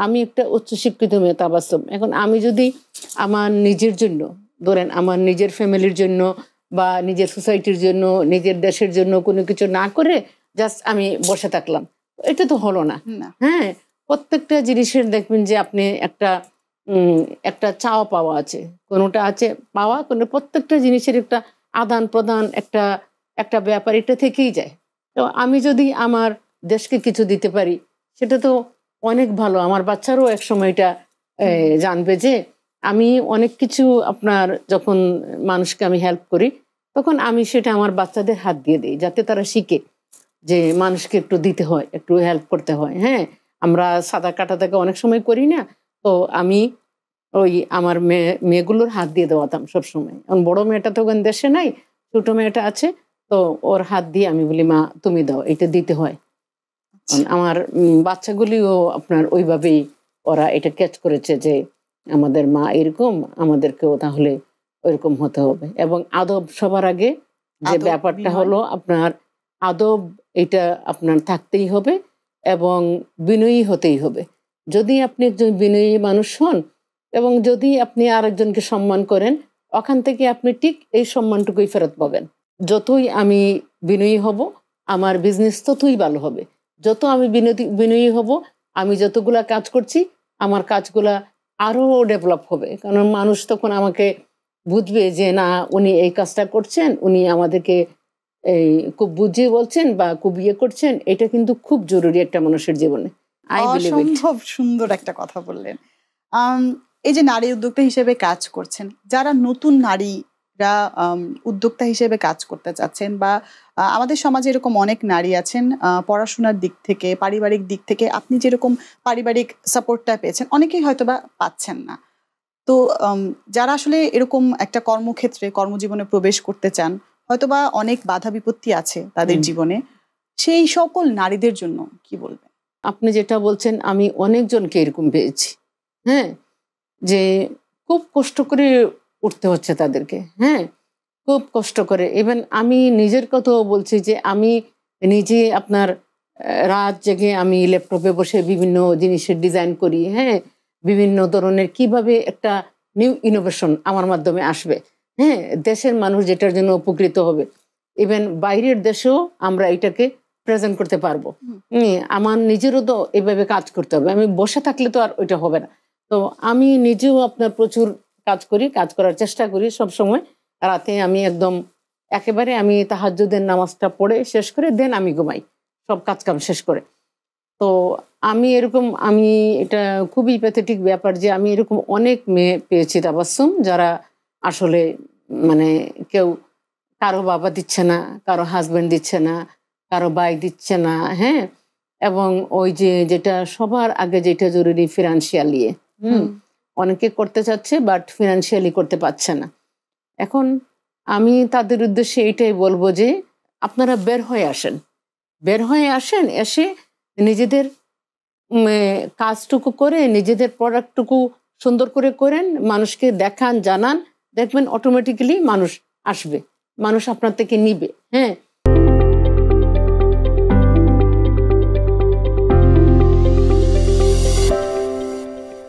আমি একটা উচ্চশিক্ষিত মেয়ে তাবাসসুম, এখন আমি যদি আমার নিজের জন্য, ধরেন আমার নিজের ফ্যামিলির জন্য বা নিজের সোসাইটির জন্য, নিজের দেশের জন্য কোনো কিছু না করে জাস্ট আমি বসে থাকলাম, এটা তো হলো না। হ্যাঁ, প্রত্যেকটা জিনিসের দেখবেন যে আপনি একটা একটা চাওয়া পাওয়া আছে, কোনোটা আছে পাওয়া, কোনো প্রত্যেকটা জিনিসের একটা আদান প্রদান, একটা একটা ব্যাপার এটা থেকেই যায়। তো আমি যদি আমার দেশকে কিছু দিতে পারি সেটা তো অনেক ভালো। আমার বাচ্চারও এক সময় এটা জানবে যে আমি অনেক কিছু, আপনার যখন মানুষকে আমি হেল্প করি তখন আমি সেটা আমার বাচ্চাদের হাত দিয়ে দিই, যাতে তারা শিখে যে মানুষকে একটু দিতে হয়, একটু হেল্প করতে হয়। হ্যাঁ, আমরা সাদা কাটা থেকে অনেক সময় করি না, তো আমি ওই আমার মেয়েগুলোর হাত দিয়ে দেওয়াতাম সবসময়। এখন বড় মেয়েটা তো দেশে নাই, ছোট মেয়েটা আছে, তো ওর হাত দিয়ে আমি বলি মা তুমি দাও, এটা দিতে হয়। আমার বাচ্চাগুলিও আপনার ওইভাবেই ওরা এটা ক্যাচ করেছে যে আমাদের মা এরকম, আমাদেরকেও তাহলে ওইরকম হতে হবে। এবং আদব সবার আগে যে ব্যাপারটা হলো আপনার আদব, এটা আপনার থাকতেই হবে এবং বিনয়ী হতেই হবে। যদি আপনি একজন বিনয়ী মানুষ হন এবং যদি আপনি আরেকজনকে সম্মান করেন, ওখান থেকে আপনি ঠিক এই সম্মানটুকুই ফেরত পাবেন। যতই আমি বিনয়ী হব আমার বিজনেস ততই ভালো হবে। যত আমি বিনয়ী হব, আমি যতগুলা কাজ করছি আমার কাজগুলা আরো ডেভেলপ হবে, কারণ মানুষ তখন আমাকে বুঝবে যে না উনি এই কাজটা করছেন, উনি আমাদেরকে এই খুব বুঝিয়ে বলছেন বা খুব ইয়ে করছেন। এটা কিন্তু খুব জরুরি একটা মানুষের জীবনে। অসম্ভব সুন্দর একটা কথা বললেন। এই যে নারী উদ্যোক্তা হিসেবে কাজ করছেন, যারা নতুন নারীরা উদ্যোক্তা হিসেবে কাজ করতে চাচ্ছেন, বা আমাদের সমাজে এরকম অনেক নারী আছেন পড়াশোনার দিক থেকে, পারিবারিক দিক থেকে আপনি যেরকম পারিবারিক সাপোর্টটা পেয়েছেন, অনেকেই হয়তো বা পাচ্ছেন না। তো যারা আসলে এরকম একটা কর্মক্ষেত্রে কর্মজীবনে প্রবেশ করতে চান, হয়তোবা অনেক বাধা বিপত্তি আছে তাদের জীবনে, সেই সকল নারীদের জন্য কি বলবেন? আপনি যেটা বলছেন আমি অনেকজনকে এরকম পেয়েছি। হ্যাঁ, যে খুব কষ্ট করে উঠতে হচ্ছে তাদেরকে। হ্যাঁ, খুব কষ্ট করে। ইভেন আমি নিজের কথাও বলছি যে আমি নিজে আপনার রাত জেগে আমি ল্যাপটপে বসে বিভিন্ন জিনিসের ডিজাইন করি। হ্যাঁ, বিভিন্ন ধরনের কিভাবে একটা নিউ ইনোভেশন আমার মাধ্যমে আসবে। হ্যাঁ, দেশের মানুষ যেটার জন্য উপকৃত হবে, ইভেন বাইরের দেশেও আমরা এটাকে প্রেজেন্ট করতে পারবো। আমার নিজেরও তো এভাবে কাজ করতে হবে, আমি বসে থাকলে তো আর ওইটা হবে না। তো আমি নিজেও আপনার প্রচুর কাজ করি, কাজ করার চেষ্টা করি সব সময়। রাতে আমি একদম একেবারে আমি তাহাজ্জুদের নামাজটা পড়ে শেষ করে দেন আমি ঘুমাই, সব কাজ কাম শেষ করে। তো আমি এরকম, আমি এটা খুবই প্যাথেটিক ব্যাপার যে আমি এরকম অনেক মেয়ে পেয়েছি তাবাসসুম, যারা আসলে মানে কেউ, কারো বাবা দিচ্ছে না, কারো হাজবেন্ড দিচ্ছে না, কারো ভাই দিচ্ছে না। হ্যাঁ, এবং ওই যে যেটা সবার আগে যেটা জরুরি ফিনান্সিয়ালি, অনেকে করতে চাচ্ছে বাট ফিনান্সিয়ালি করতে পারছে না। এখন আমি তাদের উদ্দেশ্যে এটাই বলবো যে আপনারা বের হয়ে আসেন, বের হয়ে আসেন, এসে নিজেদের কাজটুকু করে নিজেদের প্রোডাক্টটুকু সুন্দর করে করেন, মানুষকে দেখান, জানান, দেখবেন অটোমেটিক্যালি মানুষ আসবে, মানুষ আপনার থেকে নিবে। হ্যাঁ,